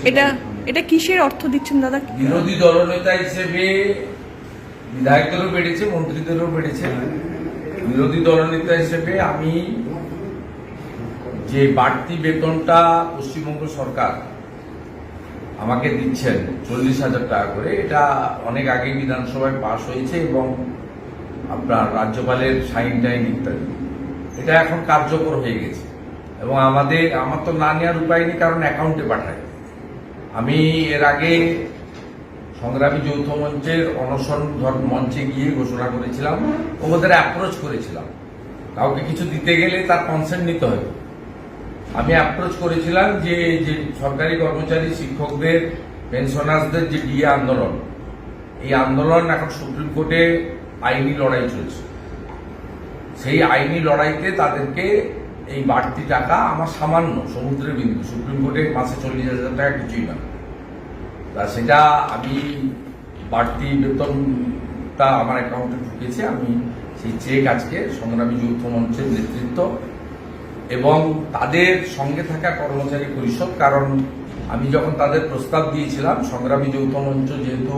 এটা এটা কিসের অর্থ দিচ্ছেন দাদা? বিরোধী দলনেতা হিসেবে বিধায়কদেরও বেড়েছে, মন্ত্রীদেরও বেড়েছে। বিরোধী দলনেতা হিসেবে আমি যে বাড়তি বেতনটা পশ্চিমবঙ্গ সরকার আমাকে দিচ্ছেন 40,000 টাকা করে, এটা অনেক আগে বিধানসভায় পাশ হয়েছে এবং আপনার রাজ্যপালের সাইন টাইন ইত্যাদি, এটা এখন কার্যকর হয়ে গেছে এবং আমার তো না নেওয়ার উপায় নেই, কারণ অ্যাকাউন্টে পাঠায়। আমি এর আগে সংগ্রামী যৌথ মঞ্চের অনশন মঞ্চে গিয়ে ঘোষণা করেছিলাম, ওদের অ্যাপ্রোচ করেছিলাম, কাউকে কিছু দিতে গেলে তার কনসেন্ট নিতে হয়। আমি অ্যাপ্রোচ করেছিলাম যে সরকারি কর্মচারী, শিক্ষকদের, পেনশনার্সদের যে ডিএ আন্দোলন, এই আন্দোলন এখন সুপ্রিম কোর্টে আইনি লড়াই চলছে। সেই আইনি লড়াইতে তাদেরকে এই বাড়তি টাকা, আমার সামান্য সমুদ্রের বিন্দু, সুপ্রিম কোর্টে মাসে 40,000 টাকা কিছুই না, তা সেটা আমি বাড়তি বেতনটা আমার অ্যাকাউন্টে ঢুকেছে। আমি সেই চেক আজকে সংগ্রামী যৌথ মঞ্চের নেতৃত্ব এবং তাদের সঙ্গে থাকা কর্মচারী পরিষদ, কারণ আমি যখন তাদের প্রস্তাব দিয়েছিলাম, সংগ্রামী যৌথ মঞ্চ যেহেতু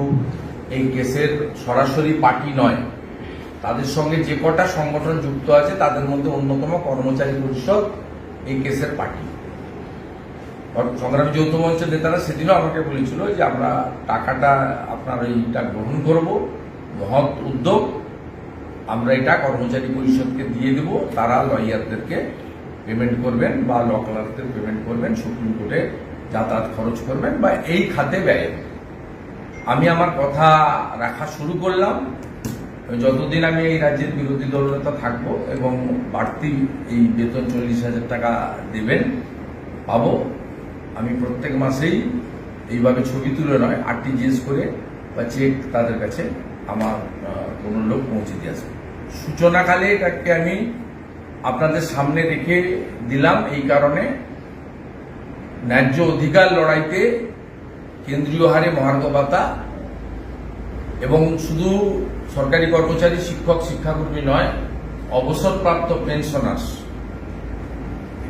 এই কেসের সরাসরি পার্টি নয়, তাদের সঙ্গে যে কটা সংগঠন যুক্ত আছে তাদের মধ্যে অন্যতম কর্মচারী পরিষদ এই কেসের পার্টি। সংগ্রামী যৌথ মঞ্চের নেতারা সেদিনও আমাকে বলেছিল যে আমরা টাকাটা আপনার এইটা গ্রহণ করব, মহৎ উদ্যোগ, আমরা এটা কর্মচারী পরিষদকে দিয়ে দেব, তারা লয়ারদেরকে পেমেন্ট করবেন বা ল ক্লার্কদের পেমেন্ট করবেন, সুপ্রিম কোর্টে যাতায়াত খরচ করবেন বা এই খাতে ব্যয়। আমি আমার কথা রাখা শুরু করলাম। যতদিন আমি এই রাজ্যের বিরোধী দলনেতা থাকবো এবং বাড়তি এই বেতন 40,000 টাকা দেবেন পাবো, আমি প্রত্যেক মাসেই এইভাবে ছবি তুলে নয়, আরটিজিএস করে বা চেক তাদের কাছে আমার কোনো লোক পৌঁছে দিয়ে আসবে। সূচনাকালে এটাকে আমি আপনাদের সামনে রেখে দিলাম এই কারণে, ন্যায্য অধিকার লড়াইতে কেন্দ্রীয় হারে মহার্ঘ ভাতা এবং শুধু সরকারি কর্মচারী, শিক্ষক, শিক্ষাকর্মী নয়, অবসরপ্রাপ্ত পেনশনার্স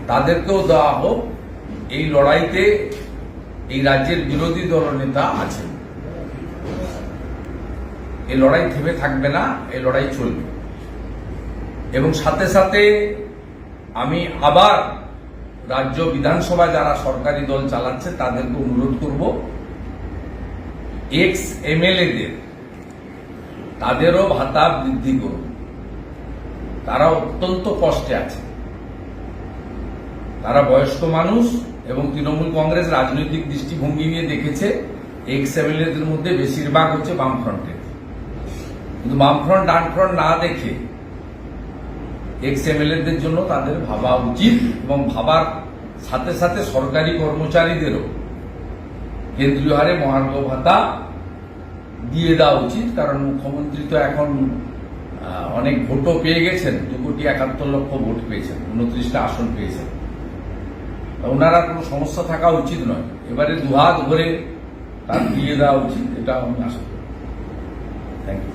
তাদেরকেও দেওয়া হোক। এই লড়াইতে এই রাজ্যের বিরোধী দলনেতা আছেন, এই লড়াই থেমে থাকবে না, এই লড়াই চলবে। এবং সাথে সাথে আমি আবার রাজ্য বিধানসভায় যারা সরকারি দল চালাচ্ছে তাদেরকে অনুরোধ করব, এক্স এমএলএদের তাদেরও ভাতা বৃদ্ধি করুন। তারা অত্যন্ত কষ্টে আছে, তারা বয়স্ক মানুষ এবং তৃণমূল কংগ্রেস রাজনৈতিক দৃষ্টিভঙ্গি নিয়ে দেখেছে এক্স এমএলএদের মধ্যে বেশিরভাগ হচ্ছে বামফ্রন্টের, কিন্তু বামফ্রন্ট ডানফ্রন্ট না দেখে এক্স এমএলএদের জন্য তাদের ভাবা উচিত এবং ভাবার সাথে সাথে সরকারি কর্মচারীদেরও কেন্দ্রীয় হারে মহার্ঘ ভাতা দিয়ে দেওয়া উচিত। কারণ মুখ্যমন্ত্রী তো এখন অনেক ভোটও পেয়ে গেছেন, 2,71,00,000 ভোট পেয়েছেন, 29টা আসন পেয়েছেন, ওনারা কোনো সমস্যা থাকা উচিত নয়, এবারে দুহাত ভরে তার দিয়ে দেওয়া উচিত, এটা আমি আশা করি। Thank you.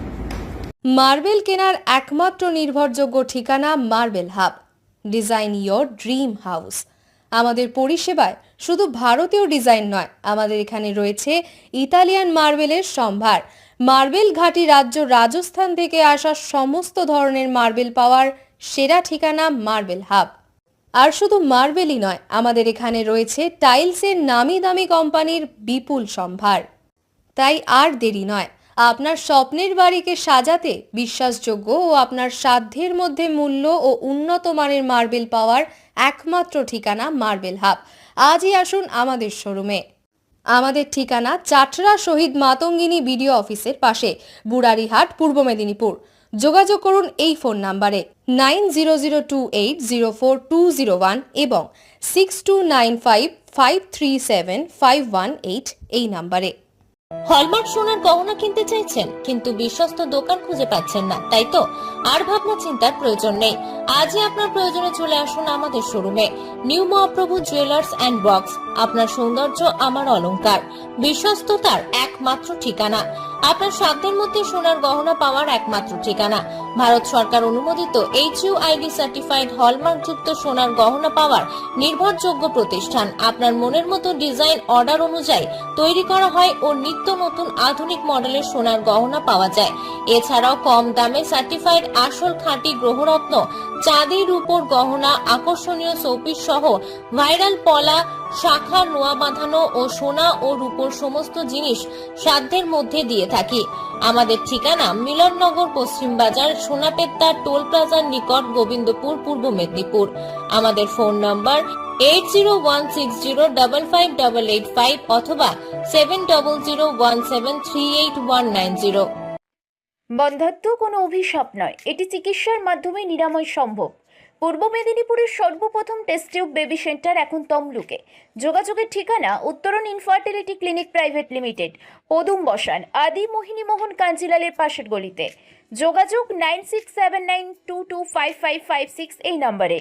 মার্বেল কেনার একমাত্র নির্ভরযোগ্য ঠিকানা marble hub. Design your dream house. আমাদের পরিষেবায় শুধু ভারতীয় ডিজাইন নয়, আমাদের এখানে রয়েছে ইতালিয়ান মার্বেলের সম্ভার। মার্বেল ঘাঁটি রাজ্য রাজস্থান থেকে আসা সমস্ত ধরনের মার্বেল পাওয়ার সেরা ঠিকানা মার্বেল হাব। আর শুধু মার্বেলই নয়, আমাদের এখানে রয়েছে টাইলসের নামি দামি কোম্পানির বিপুল সম্ভার। তাই আর দেরি নয়, আপনার স্বপ্নের বাড়িকে সাজাতে বিশ্বাসযোগ্য ও আপনার সাধ্যের মধ্যে মূল্য ও উন্নত মানের মার্বেল পাওয়ার একমাত্র ঠিকানা মার্বেল হাব। আজই আসুন আমাদের শোরুমে। আমাদের ঠিকানা চাটরা শহীদ মাতঙ্গিনী বিডিও অফিসের পাশে, বুড়ারিহাট, পূর্ব মেদিনীপুর। যোগাযোগ করুন এই ফোন নাম্বারে 9002804201 এবং 6295537518 এই নাম্বারে। হলমার্ক সোনার গহনা কিনতে চাইছেন কিন্তু বিশ্বস্ত দোকান খুঁজে পাচ্ছেন না, তাই তো? আর ভাবনা চিন্তার প্রয়োজন নেই। আজই আপনার প্রয়োজনে চলে আসুন আমাদের শোরুমে। New Mahaprabhu jewellers and works, আপনার সৌন্দর্য আমার অলংকার, বিশ্বস্ততার একমাত্র ঠিকানা, আপনার সাধ্যের মধ্যে সোনার গহনা পাওয়ার একমাত্র ঠিকানা। ভারত সরকার অনুমোদিত HUID সার্টিফাইড হলমার্ক যুক্ত সোনার গহনা পাওয়ার নির্ভরযোগ্য প্রতিষ্ঠান। আপনার মনের মতো ডিজাইন অর্ডার অনুযায়ী তৈরি করা হয় ও নিত্য নতুন আধুনিক মডেলের সোনার গহনা পাওয়া যায়। এছাড়াও কম দামে সার্টিফাইড আসল খাঁটি গ্রহরত্ন, চাঁদি রূপোর গহনা, আকর্ষণীয় শোপিস সহ ভাইরাল পলা, শাখা, নোয়া বাঁধানো ও সোনা ও রূপোর সমস্ত জিনিস সাধ্যের মধ্যে দিয়ে থাকি। আমাদের ঠিকানা মিলননগর, পশ্চিম বাজার, সোনাপেত্তা টোল প্লাজার নিকট, গোবিন্দপুর, পূর্ব মেদিনীপুর। আমাদের ফোন নম্বর 8016055885 অথবা 7001738190। বন্ধ্যাত্ব কোনো অভিশাপ নয়, এটি চিকিৎসার মাধ্যমে নিরাময় সম্ভব। পূর্ব মেদিনীপুরের সর্বপ্রথম টেস্ট টিউব বেবি সেন্টার এখন তমলুকে। যোগাযোগের ঠিকানা উত্তরণ ইনফার্টিলিটি ক্লিনিক প্রাইভেট লিমিটেড, পদুম বসান, আদি মোহিনী মোহন কাঞ্জিলালের পাশের গলিতে। যোগাযোগ 9679225556 এই নম্বরে।